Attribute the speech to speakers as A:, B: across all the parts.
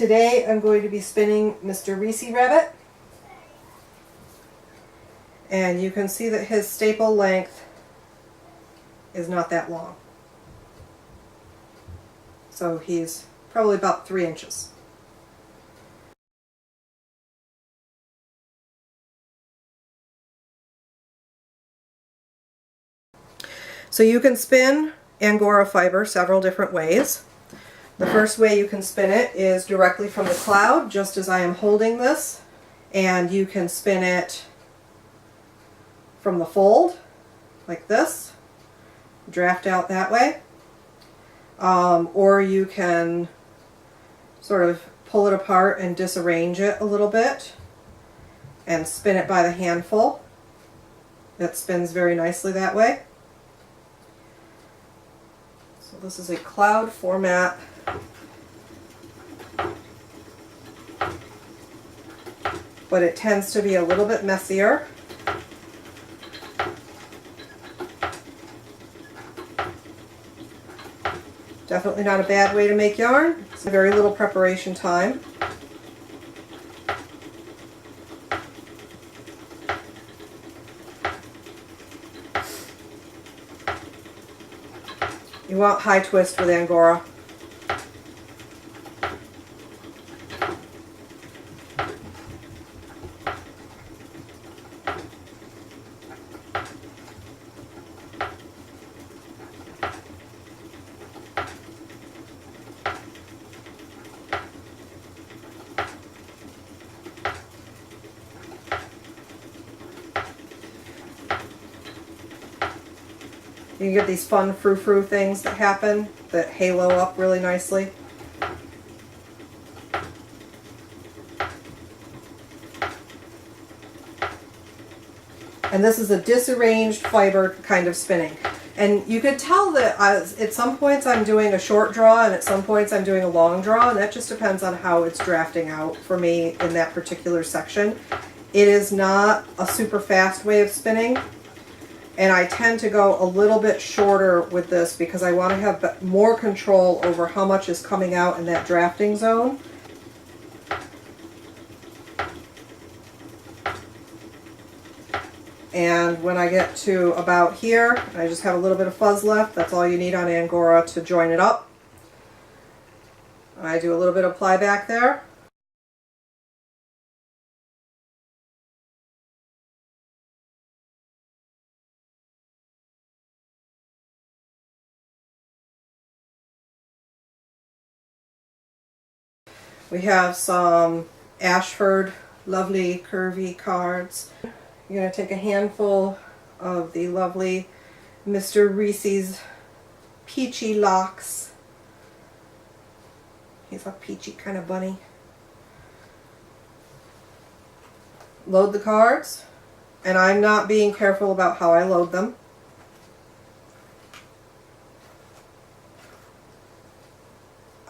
A: Today I'm going to be spinning Mr. Reese Rabbit, and you can see that his staple length is not that long. So he's probably about 3 inches. So you can spin Angora fiber several different ways. The first way you can spin it is directly from the cloud, just as I am holding this, and you can spin it from the fold, like this, draft out that way, or you can sort of pull it apart and disarrange it a little bit and spin it by the handful. It spins very nicely that way. So this is a cloud format. But it tends to be a little bit messier. Definitely not a bad way to make yarn. It's very little preparation time. You want high twist with Angora. You can get these fun frou-frou things that happen that halo up really nicely. And this is a disarranged fiber kind of spinning. And you could tell that at some points I'm doing a short draw and at some points I'm doing a long draw, and that just depends on how it's drafting out for me in that particular section. It is not a super fast way of spinning. And I tend to go a little bit shorter with this because I want to have more control over how much is coming out in that drafting zone. And when I get to about here, I just have a little bit of fuzz left. That's all you need on Angora to join it up. I do a little bit of ply back there. We have some Ashford lovely curvy cards. You're going to take a handful of the lovely Mr. Reese's peachy locks. He's a peachy kind of bunny. Load the cards, and I'm not being careful about how I load them.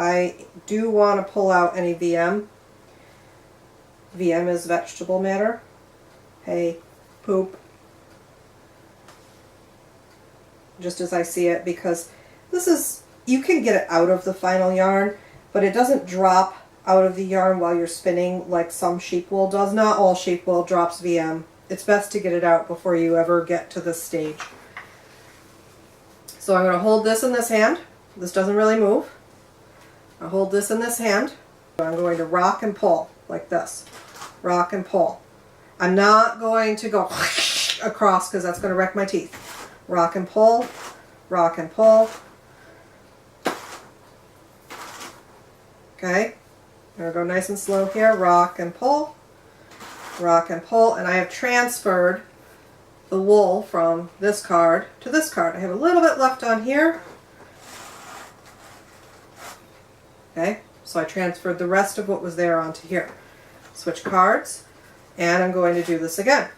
A: I do want to pull out any VM. VM is vegetable matter. Hay, poop. Just as I see it, because this is, you can get it out of the final yarn, but it doesn't drop out of the yarn while you're spinning like some sheep wool does. Not all sheep wool drops VM. It's best to get it out before you ever get to this stage. So I'm going to hold this in this hand. This doesn't really move. I'll hold this in this hand. I'm going to rock and pull like this. Rock and pull. I'm not going to go across because that's going to wreck my teeth. Rock and pull. Rock and pull. Okay. I'm going to go nice and slow here. Rock and pull. Rock and pull. And I have transferred the wool from this card to this card. I have a little bit left on here. Okay, so I transferred the rest of what was there onto here. Switch cards, and I'm going to do this again.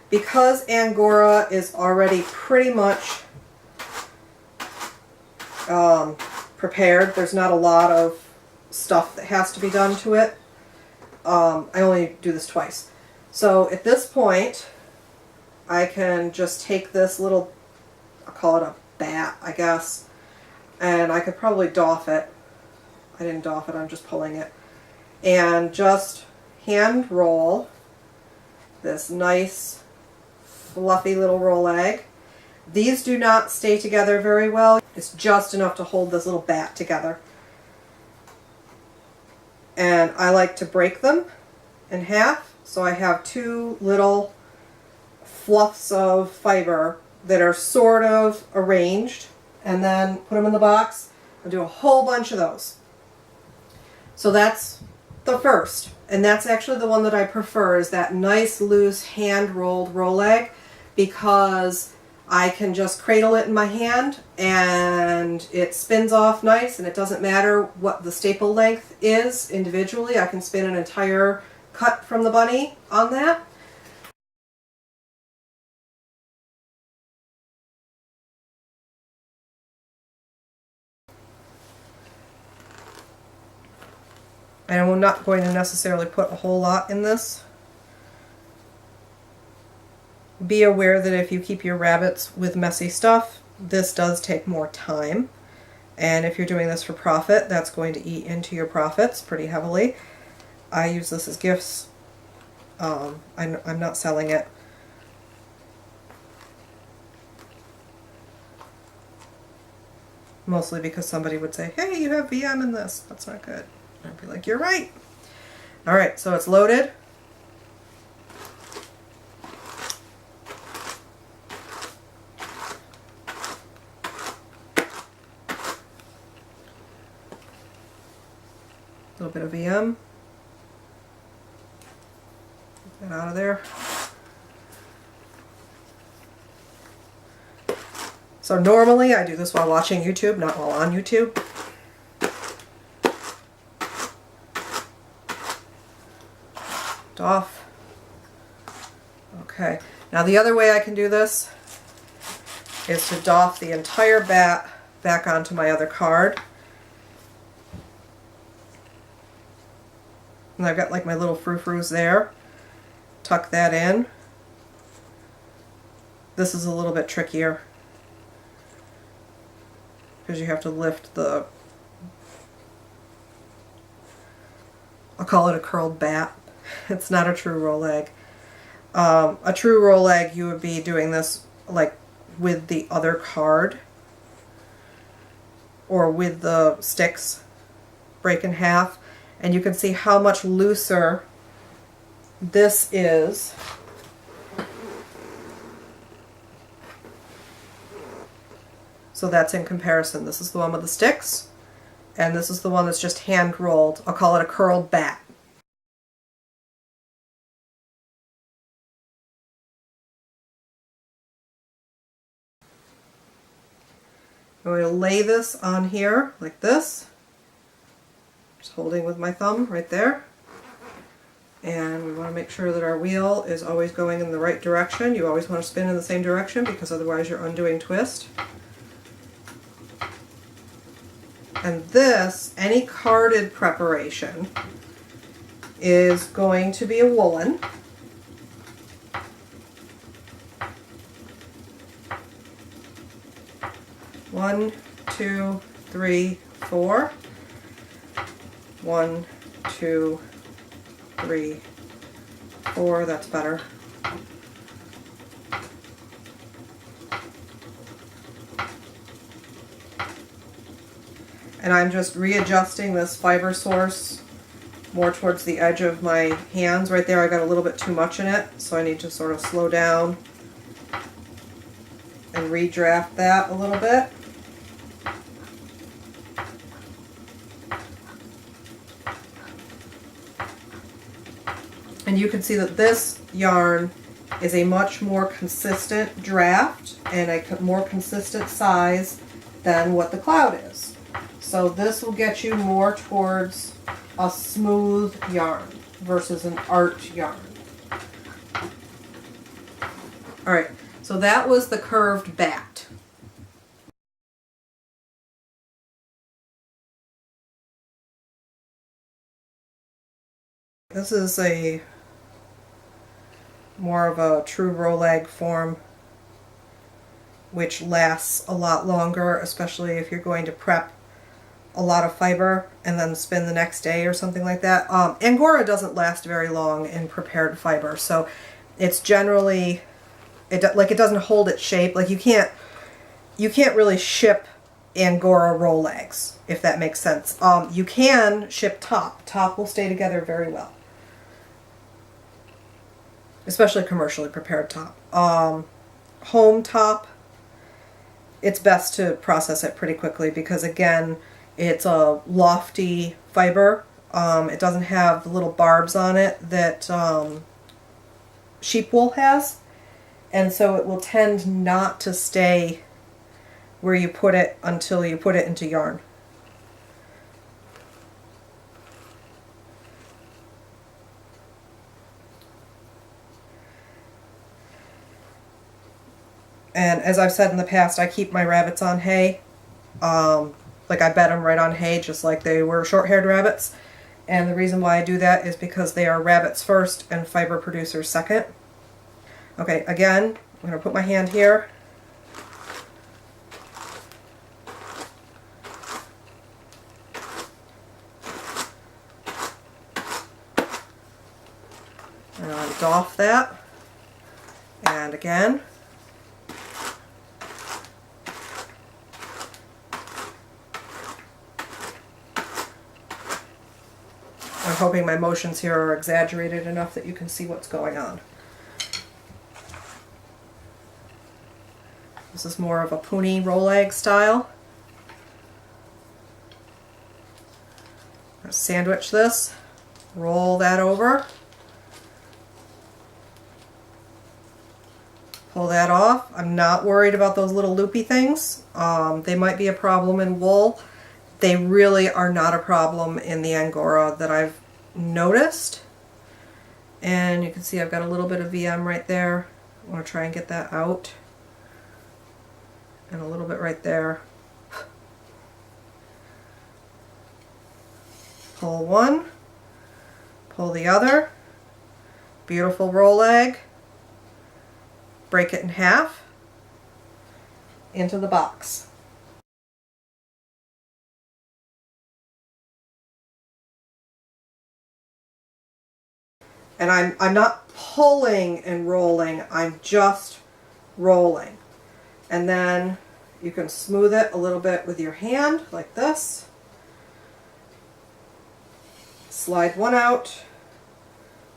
A: Because Angora is already pretty much prepared, there's not a lot of stuff that has to be done to it. I only do this twice. So at this point, I can just take this little, I'll call it a bat, I guess. And I could probably doff it. I didn't doff it, I'm just pulling it. And just hand roll this nice fluffy little rolag. These do not stay together very well. It's just enough to hold this little bat together. And I like to break them in half, so I have two little fluffs of fiber that are sort of arranged, and then put them in the box. I'll do a whole bunch of those. So that's the first, and that's actually the one that I prefer, is that nice loose hand rolled rolag, because I can just cradle it in my hand and it spins off nice, and it doesn't matter what the staple length is individually. I can spin an entire cut from the bunny on that. And I'm not going to necessarily put a whole lot in this. Be aware that if you keep your rabbits with messy stuff, this does take more time. And if you're doing this for profit, that's going to eat into your profits pretty heavily. I use this as gifts. I'm not selling it. Mostly because somebody would say, hey, you have VM in this. That's not good. I'd be like, you're right. Alright, so it's loaded. A little bit of VM. Get that out of there. So normally I do this while watching YouTube, not while on YouTube. Off. Okay, now the other way I can do this is to doff the entire bat back onto my other card. And I've got like my little frou-frous there. Tuck that in. This is a little bit trickier because you have to lift the, I'll call it a curled bat. It's not a true rolag. A true rolag, you would be doing this like with the other card or with the sticks, break in half, and you can see how much looser this is. So that's in comparison. This is the one with the sticks, and this is the one that's just hand rolled. I'll call it a curled bat. I'm going to lay this on here like this, just holding with my thumb right there. And we want to make sure that our wheel is always going in the right direction. You always want to spin in the same direction because otherwise you're undoing twist. And this, any carded preparation, is going to be a woolen. One, two, three, four. 1, 2, 3, 4. That's better. And I'm just readjusting this fiber source more towards the edge of my hands. Right there I got a little bit too much in it, so I need to sort of slow down and redraft that a little bit. And you can see that this yarn is a much more consistent draft and a more consistent size than what the cloud is. So this will get you more towards a smooth yarn versus an art yarn. Alright, so that was the curved bat. This is a more of a true rolag form. which lasts a lot longer, especially if you're going to prep a lot of fiber and then spin the next day or something like that. Angora doesn't last very long in prepared fiber, so it's generally, it doesn't hold its shape. Like you can't really ship Angora rolags, if that makes sense. You can ship top. Top will stay together very well, especially commercially prepared top. Home top, it's best to process it pretty quickly because, again, it's a lofty fiber. It doesn't have the little barbs on it that sheep wool has, and so it will tend not to stay where you put it until you put it into yarn. And as I've said in the past, I keep my rabbits on hay. Like I bed them right on hay just like they were short-haired rabbits. And the reason why I do that is because they are rabbits first and fiber producers second. Okay, again, I'm going to put my hand here. And I'll doff that. And again. I'm hoping my motions here are exaggerated enough that you can see what's going on. This is more of a punny rolag style. Sandwich this, roll that over, pull that off. I'm not worried about those little loopy things. They might be a problem in wool. They really are not a problem in the Angora that I've noticed. And you can see I've got a little bit of VM right there. I want to try and get that out. And a little bit right there. Pull one, pull the other. Beautiful rolag. Break it in half into the box. And I'm not pulling and rolling, I'm just rolling. And then you can smooth it a little bit with your hand, like this. Slide one out,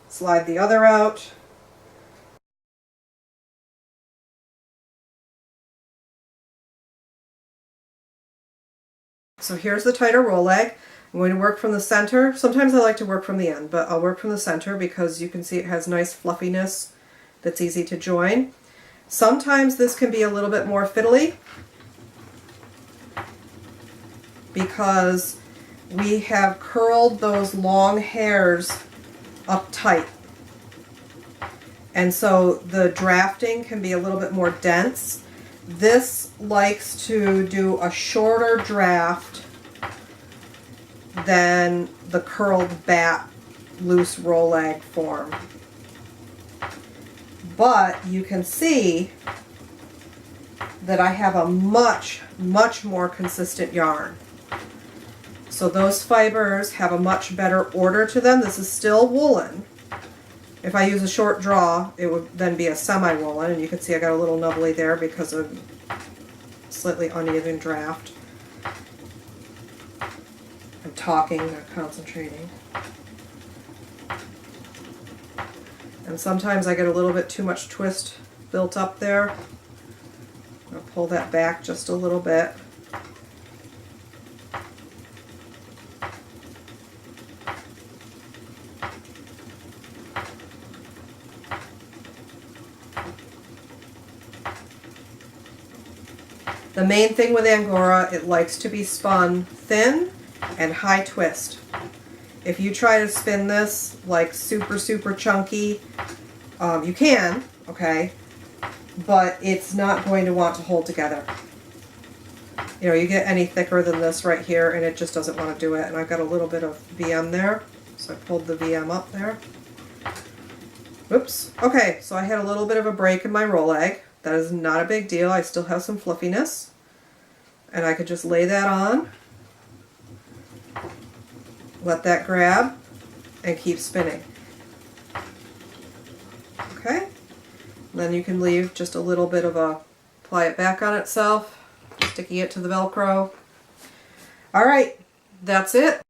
A: slide the other out. So here's the tighter rolag. I'm going to work from the center. Sometimes I like to work from the end, but I'll work from the center because you can see it has nice fluffiness that's easy to join. Sometimes this can be a little bit more fiddly because we have curled those long hairs up tight. And so the drafting can be a little bit more dense. This likes to do a shorter draft than the curled bat loose rolag form. But you can see that I have a much more consistent yarn. So those fibers have a much better order to them. This is still woolen. If I use a short draw, it would then be a semi-woolen, and you can see I got a little nubbly there because of slightly uneven draft. I'm talking, not concentrating. And sometimes I get a little bit too much twist built up there. I'll pull that back just a little bit. The main thing with Angora, it likes to be spun thin and high twist. If you try to spin this like super chunky, you can, okay, but it's not going to want to hold together. You know, you get any thicker than this right here and it just doesn't want to do it. And I've got a little bit of VM there, so I pulled the VM up there. Oops. Okay, so I had a little bit of a break in my rolag. That is not a big deal. I still have some fluffiness. And I could just lay that on, let that grab, and keep spinning. Okay? Then you can leave just a little bit of apply it back on itself, sticking it to the Velcro. Alright, that's it.